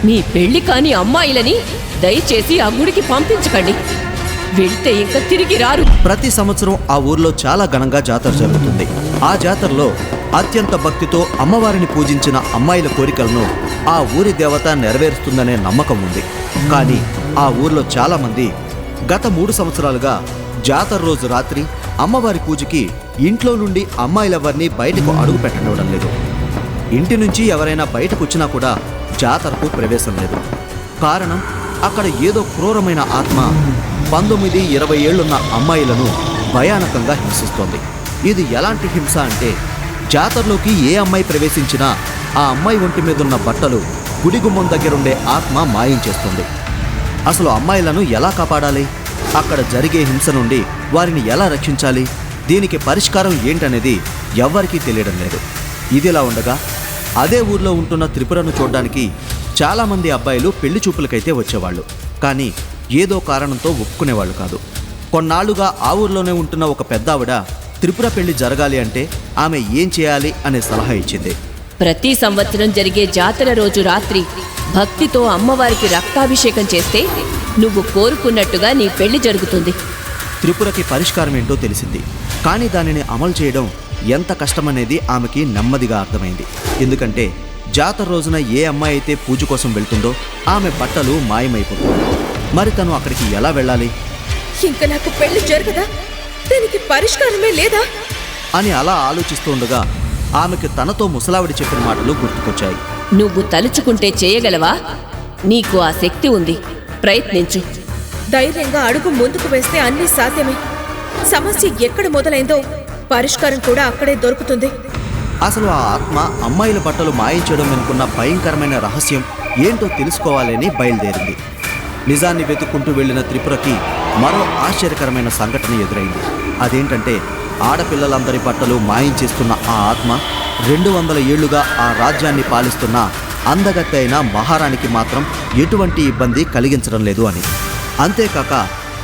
మీ పెళ్లి కాని అమ్మాయిలని దయచేసి ఆ గుడికి పంపించకండి. వెళ్తే ఇంకా తిరిగి రారు. ప్రతి సంవత్సరం ఆ ఊర్లో చాలా ఘనంగా జాతర జరుగుతుంది. ఆ జాతరలో అత్యంత భక్తితో అమ్మవారిని పూజించిన అమ్మాయిల కోరికలను ఆ ఊరి దేవత నెరవేరుస్తుందనే నమ్మకం ఉంది. కానీ ఆ ఊర్లో చాలా మంది గత 3 సంవత్సరాలుగా జాతర రోజు రాత్రి అమ్మవారి పూజకి ఇంట్లో నుండి అమ్మాయిలెవరినీ బయటకు అడుగు పెట్టనివ్వడం లేదు. ఇంటి నుంచి ఎవరైనా బయటకు వచ్చినా కూడా జాతరకు ప్రవేశం లేదు. కారణం, అక్కడ ఏదో క్రూరమైన ఆత్మ 19-20 ఏళ్లున్న అమ్మాయిలను భయానకంగా హింసిస్తోంది. ఇది ఎలాంటి హింస అంటే, జాతరలోకి ఏ అమ్మాయి ప్రవేశించినా ఆ అమ్మాయి ఒంటి మీదున్న బట్టలు గుడి గుమ్మం దగ్గరుండే ఆత్మ మాయం చేస్తుంది. అసలు అమ్మాయిలను ఎలా కాపాడాలి? అక్కడ జరిగే హింస నుండి వారిని ఎలా రక్షించాలి? దీనికి పరిష్కారం ఏంటనేది ఎవ్వరికీ తెలియడం లేదు. ఇదిలా ఉండగా అదే ఊర్లో ఉంటున్న త్రిపురను చూడ్డానికి చాలామంది అబ్బాయిలు పెళ్లి చూపులకైతే వచ్చేవాళ్ళు. కానీ ఏదో కారణంతో ఒప్పుకునేవాళ్ళు కాదు. కొన్నాళ్లుగా ఆ ఊర్లోనే ఉంటున్న ఒక పెద్దావిడ త్రిపుర పెళ్లి జరగాలి అంటే ఆమె ఏం చేయాలి అనే సలహా ఇచ్చింది. ప్రతి సంవత్సరం జరిగే జాతర రోజు రాత్రి భక్తితో అమ్మవారికి రక్తాభిషేకం చేస్తే నువ్వు కోరుకున్నట్టుగా నీ పెళ్లి జరుగుతుంది. త్రిపురకి పరిష్కారం ఏంటో తెలిసింది. కానీ దానిని అమలు చేయడం ఎంత కష్టమనేది ఆమెకి నెమ్మదిగా అర్థమైంది. ఎందుకంటే జాతర రోజున ఏ అమ్మాయి అయితే పూజ కోసం వెళ్తుందో ఆమె బట్టలు మాయమైపోతుంది. మరి తను అక్కడికి ఎలా వెళ్ళాలి? ఇంకా నాకు పెళ్లి జరగదా? దానికి పరిష్కారమే లేదా అని అలా ఆలోచిస్తూ ఉండగా ఆమెకి తనతో ముసలావిడి చెప్పిన మాటలు గుర్తుకొచ్చాయి. నువ్వు తలుచుకుంటే చేయగలవా? నీకు ఆ శక్తి ఉంది, ప్రయత్నించు. ధైర్యంగా అడుగు ముందుకు వేస్తే అన్నీ సాధ్యమే. సమస్య ఎక్కడ మొదలైందో పరిష్కారం కూడా అక్కడే దొరుకుతుంది. అసలు ఆ ఆత్మ అమ్మాయిల బట్టలు మాయించడం వెనుకున్న భయంకరమైన రహస్యం ఏంటో తెలుసుకోవాలని బయలుదేరింది. నిజాన్ని వెతుక్కుంటూ వెళ్లిన త్రిపురకి మరో ఆశ్చర్యకరమైన సంఘటన ఎదురైంది. అదేంటంటే, ఆడపిల్లలందరి బట్టలు మాయించేస్తున్న ఆ ఆత్మ 200 ఏళ్లుగా ఆ రాజ్యాన్ని పాలిస్తున్న అందగత్తె అయిన మహారాణికి మాత్రం ఎటువంటి ఇబ్బంది కలిగించడం లేదు అని. అంతేకాక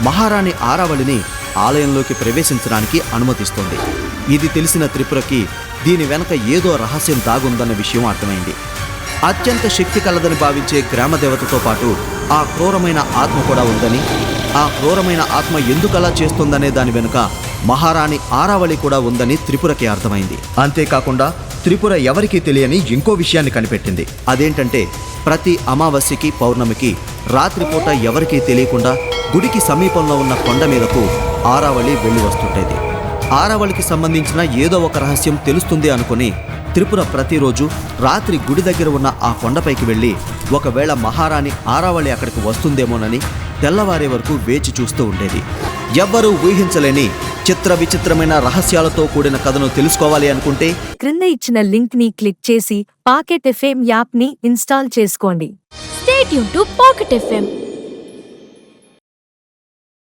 మహారాణి ఆరావళిని ఆలయంలోకి ప్రవేశించడానికి అనుమతిస్తోంది. ఇది తెలిసిన త్రిపురకి దీని వెనక ఏదో రహస్యం దాగుందన్న విషయం అర్థమైంది. అత్యంత శక్తి కలదని భావించే గ్రామదేవతతో పాటు ఆ క్రూరమైన ఆత్మ కూడా ఉందని, ఆ క్రూరమైన ఆత్మ ఎందుకలా చేస్తుందనే దాని వెనుక మహారాణి ఆరావళి కూడా ఉందని త్రిపురకి అర్థమైంది. అంతేకాకుండా త్రిపుర ఎవరికీ తెలియని ఇంకో విషయాన్ని కనిపెట్టింది. అదేంటంటే, ప్రతి అమావాస్యకి పౌర్ణమికి రాత్రిపూట ఎవరికీ తెలియకుండా గుడికి సమీపంలో ఉన్న కొండ మీదకు ఆరావళి వెళ్ళి వస్తుంటేది. ఆరావళికి సంబంధించిన ఏదో ఒక రహస్యం తెలుస్తుంది అనుకుని త్రిపుర ప్రతిరోజు రాత్రి గుడి దగ్గర ఉన్న ఆ కొండపైకి వెళ్ళి ఒకవేళ మహారాణి ఆరావళి అక్కడికి వస్తుందేమోనని తెల్లవారే వరకు వేచి చూస్తూ ఉండేది. ఎవ్వరూ ఊహించలేని చిత్ర విచిత్రమైన రహస్యాలతో కూడిన కథను తెలుసుకోవాలి అనుకుంటే క్రింద ఇచ్చిన లింక్ ని క్లిక్ చేసి పాకెట్ ఎఫ్ఎం యాప్ ని ఇన్స్టాల్ చేసుకోండి. Stay tuned to Pocket FM.